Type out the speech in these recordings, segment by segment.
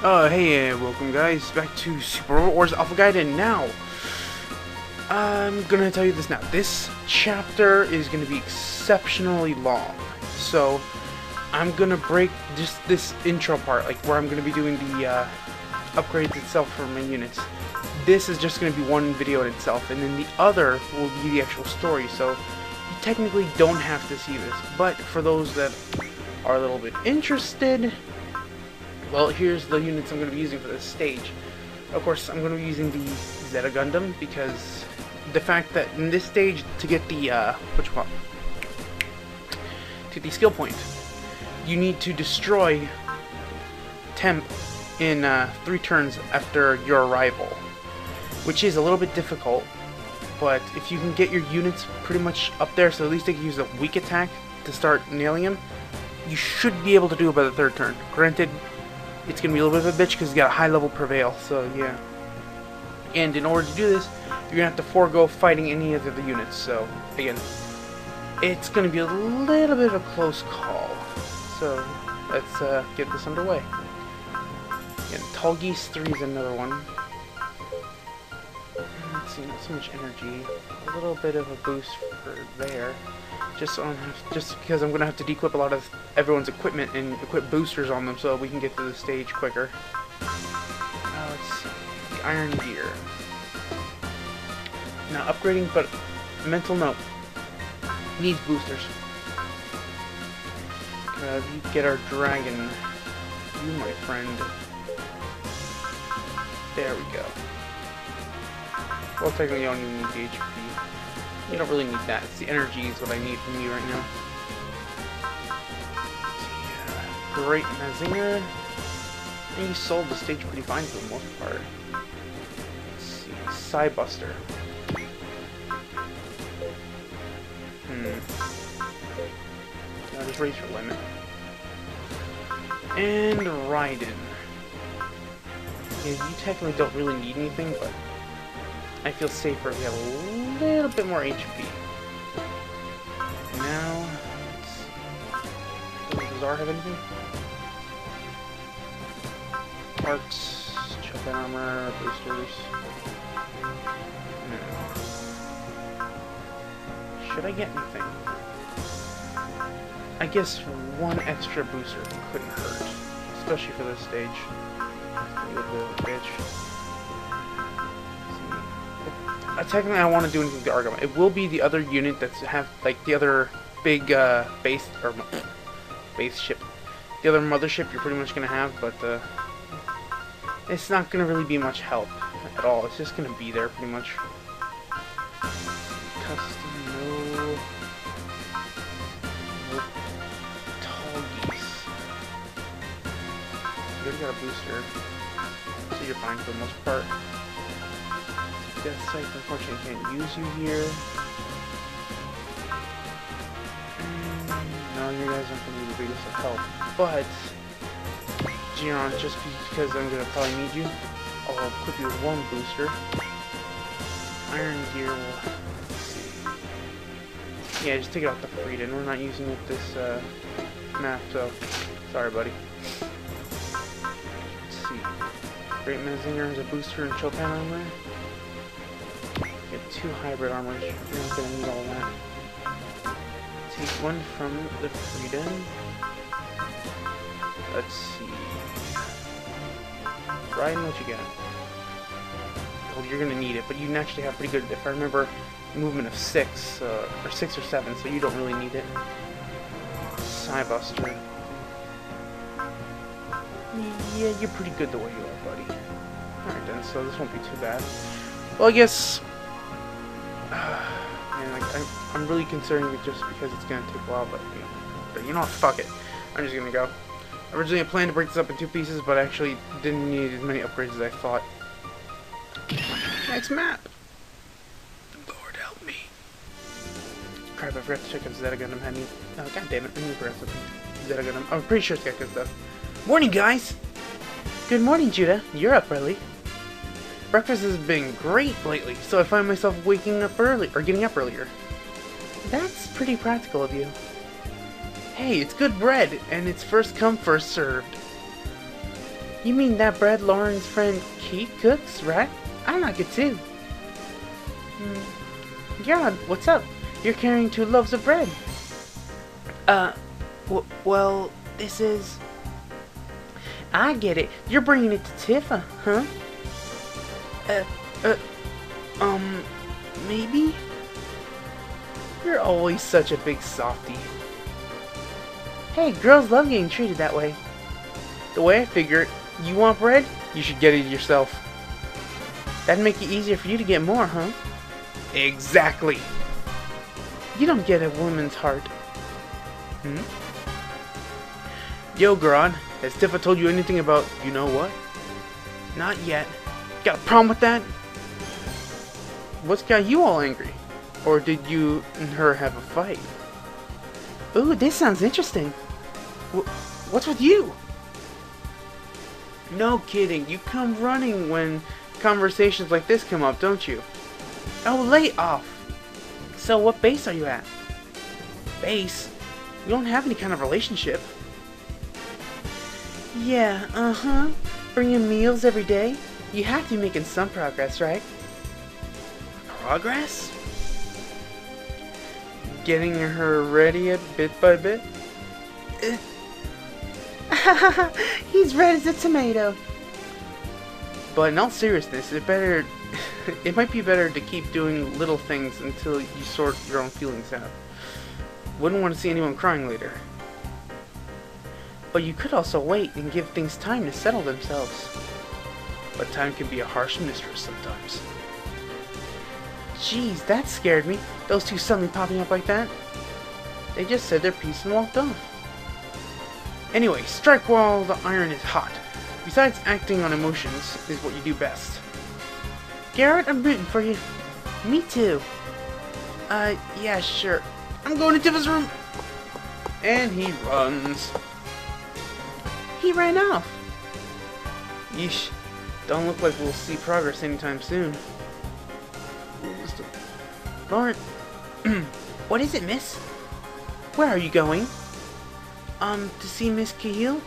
Hey, welcome guys back to Super Robot Wars Alpha Gaiden. Now, I'm gonna tell you this now. This chapter is gonna be exceptionally long, so I'm gonna break just this intro part, like where I'm gonna be doing the upgrades itself for my units. This is just gonna be one video in itself, and then the other will be the actual story. So you technically don't have to see this, but for those that are a little bit interested. Well, here's the units I'm going to be using for this stage. Of course, I'm going to be using the Zeta Gundam because the fact that in this stage, to get the to the skill point, you need to destroy Temp in 3 turns after your arrival, which is a little bit difficult. But if you can get your units pretty much up there, so at least they can use a weak attack to start nailing him, you should be able to do it by the 3rd turn. Granted, it's going to be a little bit of a bitch because you got a high level prevail, so yeah. And in order to do this, you're going to have to forego fighting any of the units, so again, it's going to be a little bit of a close call. So let's get this underway. Again, Tall Geese 3 is another one. Let's see, not so much energy, a little bit of a boost for there. Just because I'm going to have to de-equip a lot of everyone's equipment and equip boosters on them so we can get to the stage quicker. Let's see. The Iron Gear. Now upgrading, but mental note. Needs boosters. You get our dragon. You, my friend. There we go. Well, technically you don't even need the HP. You don't really need that. It's the energy is what I need from you right now. Great Mazinger. And you sold the stage pretty fine for the most part. Let's see. Psybuster. Now just raise your limit. And Raiden. Yeah, you technically don't really need anything, but I feel safer if you have a little bit more HP. Now, let's see. Does Zar have anything? Parts, choke armor, boosters. No. Should I get anything? I guess one extra booster couldn't hurt, especially for this stage. A little bit of a bitch. Technically, I don't want to do anything to Argama. It will be the other unit that's have like the other big base or base ship, the other mothership you're pretty much gonna have, but it's not gonna really be much help at all. It's just gonna be there pretty much. Custom, no. Nope. Tall Geese. You already got a booster, so you're fine for the most part. Death Sight, unfortunately, can't use you here. No, you guys aren't going to be the biggest of help. But, Giron, just because I'm going to probably need you, I'll equip you with 1 booster. Iron Gear will... Let's see. Yeah, just take it off the Freedom. We're not using it this map, so sorry, buddy. Let's see. Great Mazinger has a booster and Chopin armor. Get 2 hybrid armors. You're not gonna need all that. Take 1 from the Freedom. Let's see. Ryan, what you got? Well, you're gonna need it, but you actually have pretty good, if I remember, movement of 6, or 6 or 7, so you don't really need it. Psybuster. Yeah, you're pretty good the way you are, buddy. Alright then, so this won't be too bad. Well, I guess... man, like, I'm really considering it just because it's gonna take a while, but you know what, fuck it. I'm just gonna go. Originally I planned to break this up in 2 pieces, but I actually didn't need as many upgrades as I thought. Next map! Lord help me. Crap, I forgot to check if Zeta Gundam had any... Oh, god damn it, I need to grab something. Zeta Gundam. I'm pretty sure it's got good stuff. Morning, guys! Good morning, Judah. You're up early. Breakfast has been great lately, so I find myself waking up early, or getting up earlier. That's pretty practical of you. Hey, it's good bread, and it's first come, first served. You mean that bread Lauren's friend Keith cooks, right? I like it too. Yeah, what's up? You're carrying 2 loaves of bread. Well, this is... I get it. You're bringing it to Tifa, huh? Maybe? You're always such a big softie. Hey, girls love getting treated that way. The way I figure it, you want bread? You should get it yourself. That'd make it easier for you to get more, huh? Exactly. You don't get a woman's heart. Yo, Garad, has Tifa told you anything about you know what? Not yet. Got a problem with that? What's got you all angry? Or did you and her have a fight? Ooh, this sounds interesting. What's with you? No kidding, you come running when conversations like this come up, don't you? Oh, lay off. So what base are you at? Base? We don't have any kind of relationship. Yeah, bringing meals every day? You have to be making some progress, right? Progress? Getting her ready bit by bit? He's red as a tomato. But in all seriousness, it might be better to keep doing little things until you sort your own feelings out. Wouldn't want to see anyone crying later. But you could also wait and give things time to settle themselves. But time can be a harsh mistress sometimes. Jeez, that scared me. Those 2 suddenly popping up like that. They just said their piece and walked off. Anyway, strike while the iron is hot. Besides acting on emotions is what you do best. Garrett, I'm rooting for you. Me too. Yeah, sure. I'm going to Tifa's room. And he runs. He ran off. Yeesh. Don't look like we'll see progress anytime soon. Lauren. What is it, miss? Where are you going? To see Miss Cahill?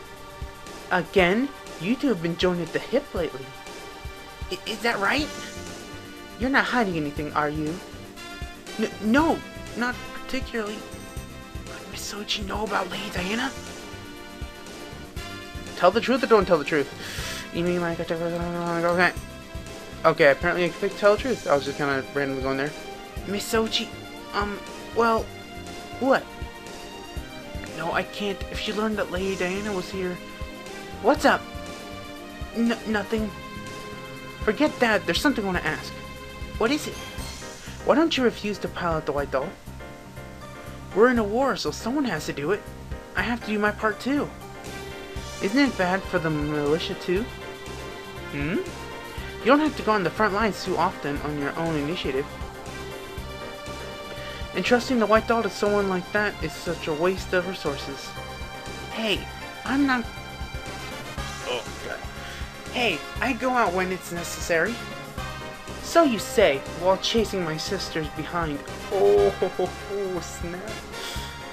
Again? You 2 have been joined at the hip lately. Is that right? You're not hiding anything, are you? No, not particularly. But Miss Soichi know about Lady Diana? Tell the truth or don't tell the truth? You mean like okay. Okay, apparently I can tell the truth. I was just kind of randomly going there. Miss Soichi, well, what? No, I can't. If she learned that Lady Diana was here... What's up? Nothing. Forget that. There's something I want to ask. What is it? Why don't you refuse to pilot the White Doll? We're in a war, so someone has to do it. I have to do my part too. Isn't it bad for the militia too? You don't have to go on the front lines too often on your own initiative. Entrusting the White Doll to someone like that is such a waste of resources. Hey, I'm not... Oh, God. Hey, I go out when it's necessary. So you say, while chasing my sisters behind. Oh, snap.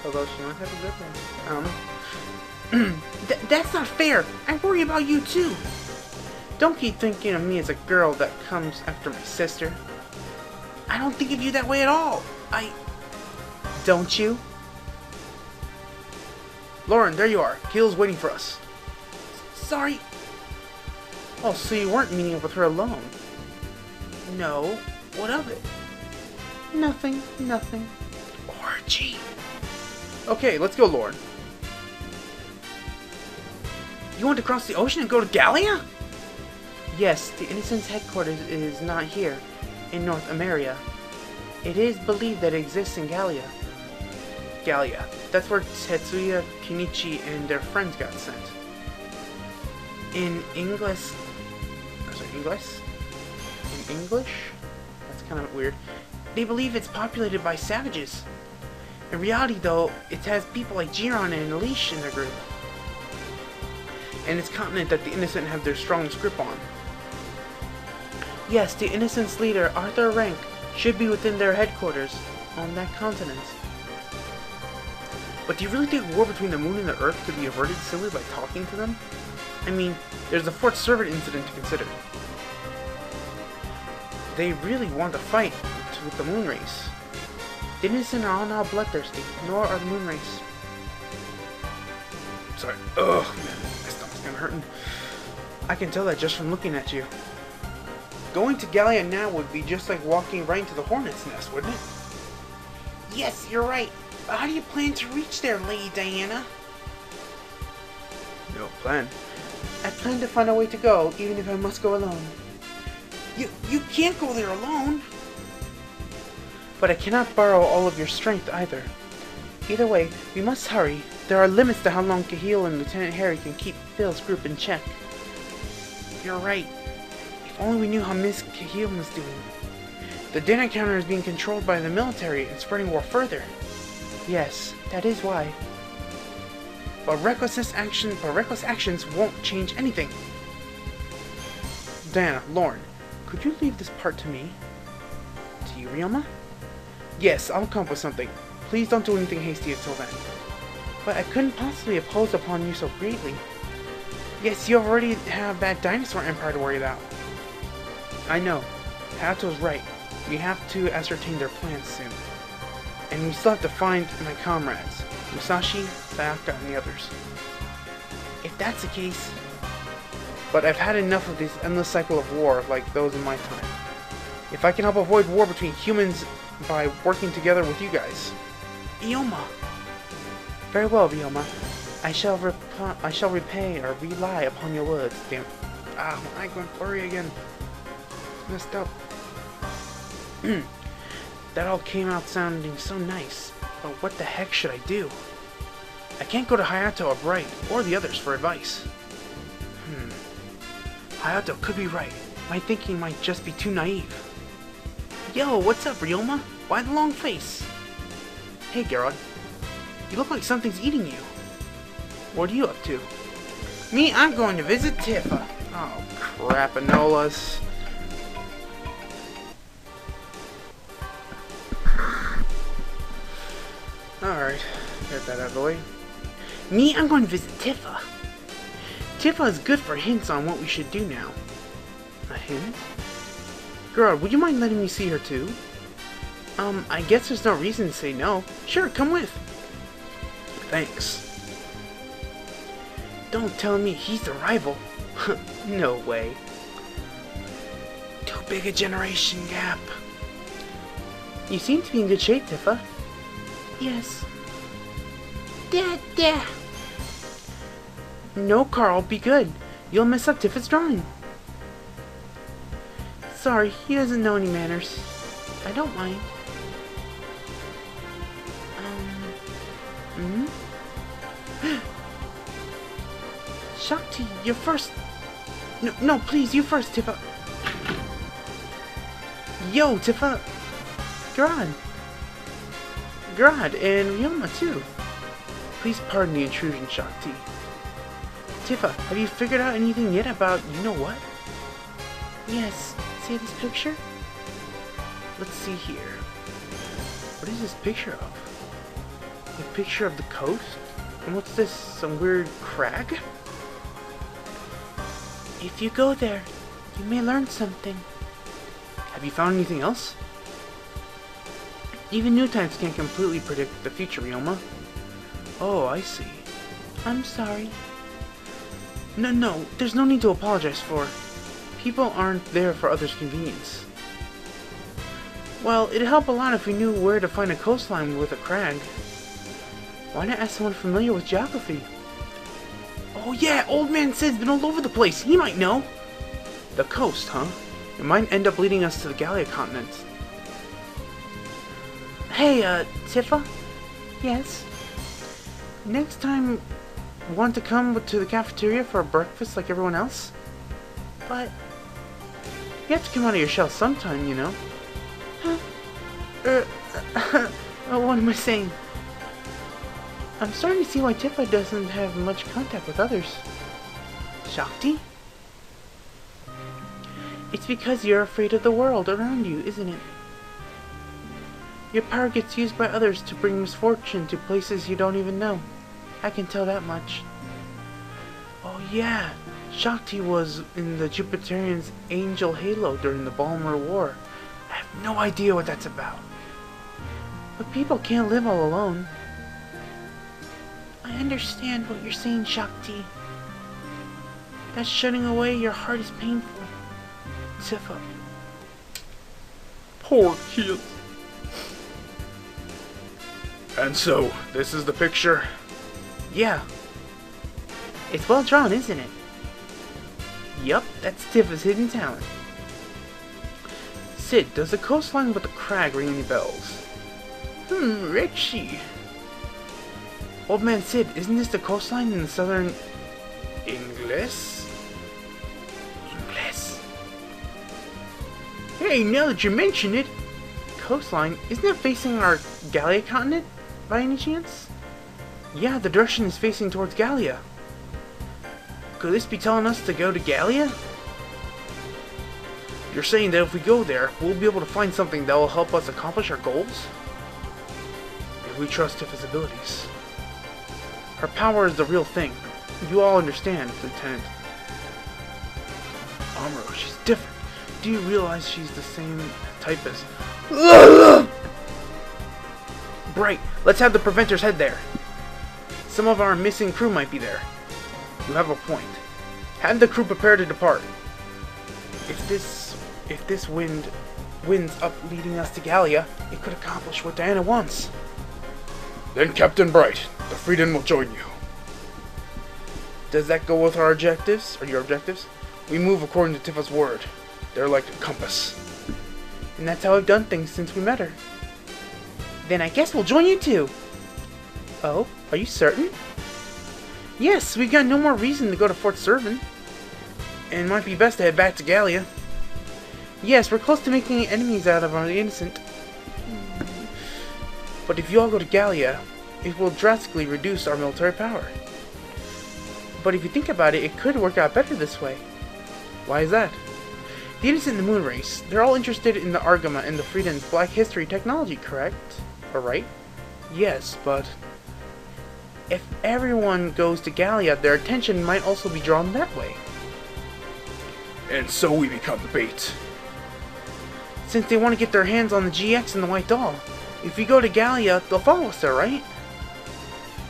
Although she might have a good one. I don't know. That's not fair. I worry about you too. Don't keep thinking of me as a girl that comes after my sister. I don't think of you that way at all. Don't you? Lauren, there you are. Kayla's waiting for us. Sorry. Oh, so you weren't meeting up with her alone? No. What of it? Nothing. Orgy. Okay, let's go, Lauren. You want to cross the ocean and go to Gallia? Yes, the Innocence headquarters is not here, in North America. It is believed that it exists in Gallia. Gallia. That's where Tetsuya, Kenichi, and their friends got sent. In English? In English? That's kind of weird. They believe it's populated by savages. In reality, though, it has people like Jiron and Elish in their group. And it's a continent that the Innocent have their strongest grip on. Yes, the Innocent's leader, Arthur Rank, should be within their headquarters on that continent. But do you really think a war between the moon and the Earth could be averted simply by talking to them? I mean, there's the Fort Servant incident to consider. They really want to fight with the moon race. The innocent are all now bloodthirsty, nor are the moon race. Sorry. Ugh, man, my stomach's kinda hurting. I can tell that just from looking at you. Going to Galia now would be just like walking right into the hornet's nest, wouldn't it? Yes, you're right. But how do you plan to reach there, Lady Diana? No plan. I plan to find a way to go, even if I must go alone. You can't go there alone. But I cannot borrow all of your strength either. Either way, we must hurry. There are limits to how long Cahill and Lieutenant Harry can keep Phil's group in check. You're right. If only we knew how Miss Cahill was doing. The dinner counter is being controlled by the military and spreading war further. Yes, that is why. But reckless actions won't change anything. Diana, Lauren, could you leave this part to me? To you, Ryoma? Yes, I'll come up with something. Please don't do anything hasty until then. But I couldn't possibly impose upon you so greatly. Yes, you already have that dinosaur empire to worry about. I know. Hato's right. We have to ascertain their plans soon. And we still have to find my comrades. Musashi, Sayaka, and the others. If that's the case... But I've had enough of this endless cycle of war like those in my time. If I can help avoid war between humans by working together with you guys. Ryoma! Very well, Ryoma. I shall repay or rely upon your words. Damn. Ah, my eye going blurry again. Messed up. That all came out sounding so nice. But what the heck should I do? I can't go to Hayato or Bright, or the others for advice. Hayato could be right. My thinking might just be too naive. Yo, what's up, Ryoma? Why the long face? Hey, Gerard. You look like something's eating you. What are you up to? Me, I'm going to visit Tifa. Oh, crapanolas. Alright, get that out of the way. Me, I'm going to visit Tifa. Tifa is good for hints on what we should do now. A hint? Gerard, would you mind letting me see her too? I guess there's no reason to say no. Sure, come with. Thanks. Don't tell me he's the rival. No way. Too big a generation gap. You seem to be in good shape, Tifa. Yes. Dad. No, Carl, be good. You'll mess up Tifa's drawing. Sorry, he doesn't know any manners. I don't mind. Shakti, you're first. No, please, you first, Tifa. Yo, Tifa. Gerard, and Ryoma, too. Please pardon the intrusion, Shakti. Tifa, have you figured out anything yet about you-know-what? Yes. See this picture? Let's see here. What is this picture of? A picture of the coast? And what's this? Some weird crag? If you go there, you may learn something. Have you found anything else? Even new times can't completely predict the future, Ryoma. Oh, I see. I'm sorry. No, there's no need to apologize for. People aren't there for others' convenience. Well, it'd help a lot if we knew where to find a coastline with a crag. Why not ask someone familiar with geography? Oh yeah, Old Man Sid's been all over the place. He might know. The coast, huh? It might end up leading us to the Galia continent. Hey, Tifa? Yes? Next time, want to come to the cafeteria for a breakfast like everyone else? But you have to come out of your shell sometime, you know. What am I saying? I'm starting to see why Tifa doesn't have much contact with others. Shakti? It's because you're afraid of the world around you, isn't it? Your power gets used by others to bring misfortune to places you don't even know. I can tell that much. Oh yeah, Shakti was in the Jupiterians' Angel Halo during the Balmer War. I have no idea what that's about. But people can't live all alone. I understand what you're saying, Shakti. That shutting away your heart is painful. Tifa. Poor kid. And so, this is the picture? Yeah. It's well drawn, isn't it? Yup, that's Tifa's hidden talent. Sid, does the coastline with the crag ring any bells? Richie. Old man Sid, isn't this the coastline in the southern... Ingles? Hey, now that you mention it, coastline, isn't it facing our Gallia continent, by any chance? Yeah, the direction is facing towards Gallia. Could this be telling us to go to Gallia? You're saying that if we go there, we'll be able to find something that will help us accomplish our goals? If we trust Tifa's abilities. Her power is the real thing. You all understand, Lieutenant. Amuro, she's different. Do you realize she's the same type as... Bright, let's have the Preventers head there. Some of our missing crew might be there. You have a point. Have the crew prepare to depart. If this winds up leading us to Gallia, it could accomplish what Diana wants. Then Captain Bright, the Freedom will join you. Does that go with our objectives, or your objectives? We move according to Tifa's word. They're like a compass. And that's how I've done things since we met her. Then I guess we'll join you too. Oh, are you certain? Yes, we've got no more reason to go to Fort Servan. And it might be best to head back to Gallia. Yes, we're close to making enemies out of our innocent. But if you all go to Gallia, it will drastically reduce our military power. But if you think about it, it could work out better this way. Why is that? The Innocent and the Moon Race, they're all interested in the Argama and the Freedom's Black History technology, correct? Alright? Yes, but... if everyone goes to Gallia, their attention might also be drawn that way. And so we become bait. Since they want to get their hands on the GX and the White Doll, if we go to Gallia, they'll follow us there, right?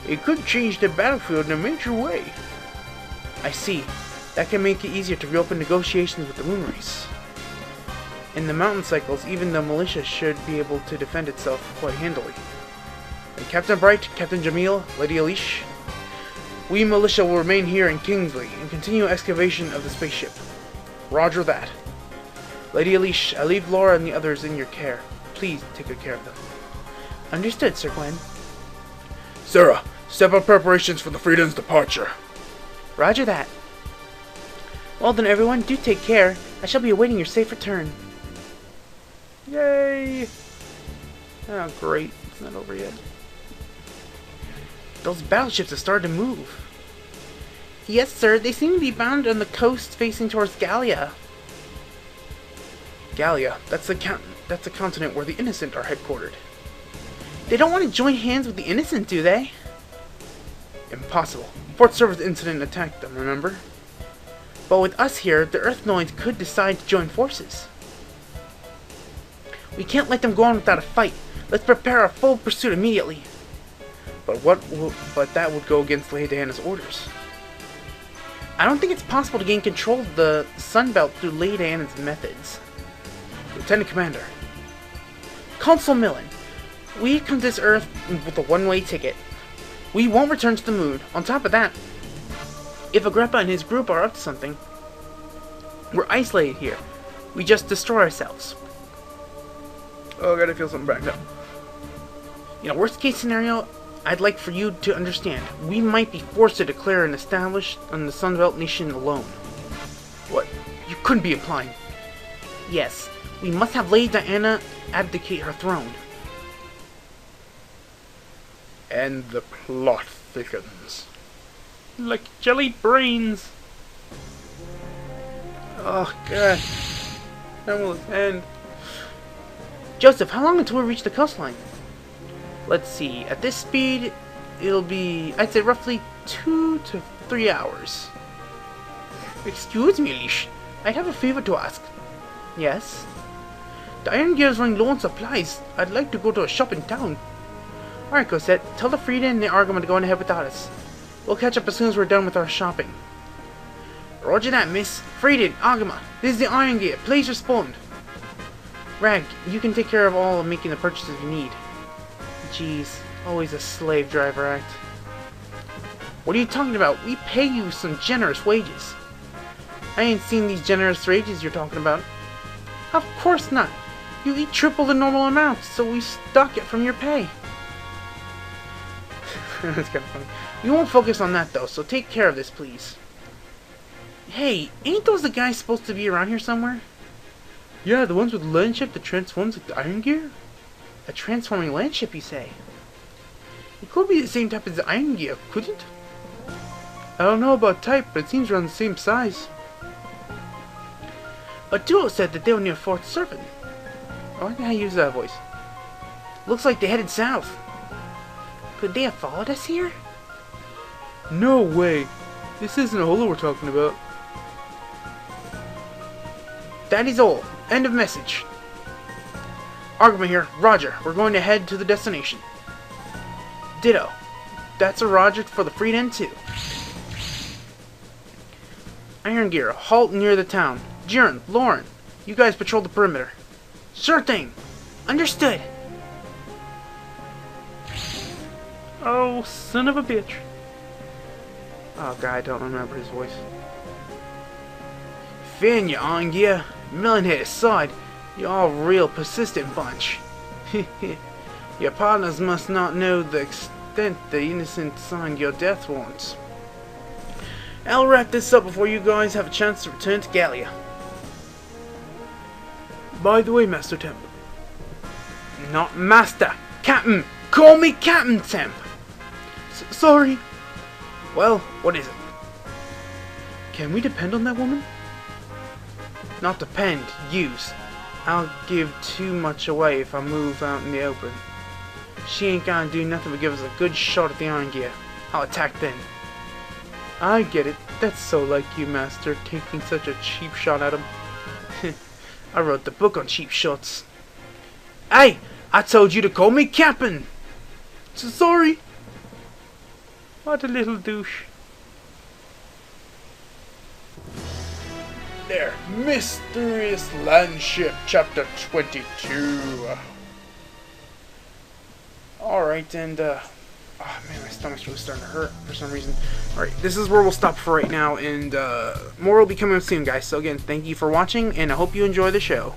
It could change the battlefield in a major way. I see. That can make it easier to reopen negotiations with the Moon Race. In the mountain cycles, even the militia should be able to defend itself quite handily. And Captain Bright, Captain Jamil, Lady Elish, we militia will remain here in Kingsley and continue excavation of the spaceship. Roger that. Lady Elish, I leave Laura and the others in your care. Please take good care of them. Understood, Sir Gwen. Sarah, step up preparations for the Freedom's departure. Roger that. Well then everyone, do take care. I shall be awaiting your safe return. Yay! Oh great, it's not over yet. Those battleships have started to move. Yes sir, they seem to be bound on the coast facing towards Gallia. Gallia, that's the continent where the Innocent are headquartered. They don't want to join hands with the Innocent, do they? Impossible. Fort Server's incident attacked them, remember? But with us here, the Earthnoids could decide to join forces. We can't let them go on without a fight. Let's prepare a full pursuit immediately. But that would go against Lady Diana's orders. I don't think it's possible to gain control of the Sunbelt through Lady Diana's methods. Lieutenant Commander. Consul Millen. We come to this Earth with a one-way ticket. We won't return to the moon. On top of that, if Agrippa and his group are up to something, we're isolated here. We just destroy ourselves. Oh, I gotta feel something back up. You know, worst case scenario, I'd like for you to understand. We might be forced to declare an established on the Sunbelt nation alone. What? You couldn't be implying. Yes, we must have Lady Diana abdicate her throne. And the plot thickens. Like jelly brains. Oh god. That will end. Joseph, how long until we reach the coastline? Let's see. At this speed, it'll be, I'd say, roughly 2 to 3 hours. Excuse me, Leash. I have a favor to ask. Yes? The Iron Gear is running low on supplies. I'd like to go to a shop in town. Alright, Cosette. Tell the Frida and the Argama to go on ahead without us. We'll catch up as soon as we're done with our shopping. Roger that, miss. Frida, Argama, this is the Iron Gear. Please respond. Rag, you can take care of all of making the purchases you need. Jeez, always a slave driver act. What are you talking about? We pay you some generous wages. I ain't seen these generous wages you're talking about. Of course not. You eat triple the normal amount, so we stock it from your pay. That's kind of funny. We won't focus on that though, so take care of this, please. Hey, ain't those the guys supposed to be around here somewhere? Yeah, the ones with land ship that transforms like the Iron Gear? A transforming land ship, you say? It could be the same type as the Iron Gear, couldn't? I don't know about type, but it seems around the same size. But Duo said that they were near Fort Serpent. Why did I use that voice? Looks like they headed south. Could they have followed us here? No way. This isn't a holo we're talking about. That is all. End of message. Argama here. Roger. We're going to head to the destination. Ditto. That's a Roger for the Frida End too. Iron Gear, halt near the town. Jiren, Lauren, you guys patrol the perimeter. Sure thing. Understood. Oh, son of a bitch. Oh god, I don't remember his voice. Finn, you Iron Gear. Melonhead aside, you're all real persistent bunch. Your partners must not know the extent the innocent signed your death warrants. I'll wrap this up before you guys have a chance to return to Gallia. By the way, Master Temp. Not Master! Captain! Call me Captain Temp! Sorry. Well, what is it? Can we depend on that woman? Not depend, use. I'll give too much away if I move out in the open. She ain't gonna do nothing but give us a good shot at the Iron Gear. I'll attack then. I get it. That's so like you, Master, taking such a cheap shot at him. I wrote the book on cheap shots. Hey! I told you to call me Captain! Sorry! What a little douche. There. Mysterious Land Ship, Chapter 22. Alright, and, oh man, my stomach's really starting to hurt for some reason. Alright, this is where we'll stop for right now, and more will be coming up soon, guys. So again, thank you for watching, and I hope you enjoy the show.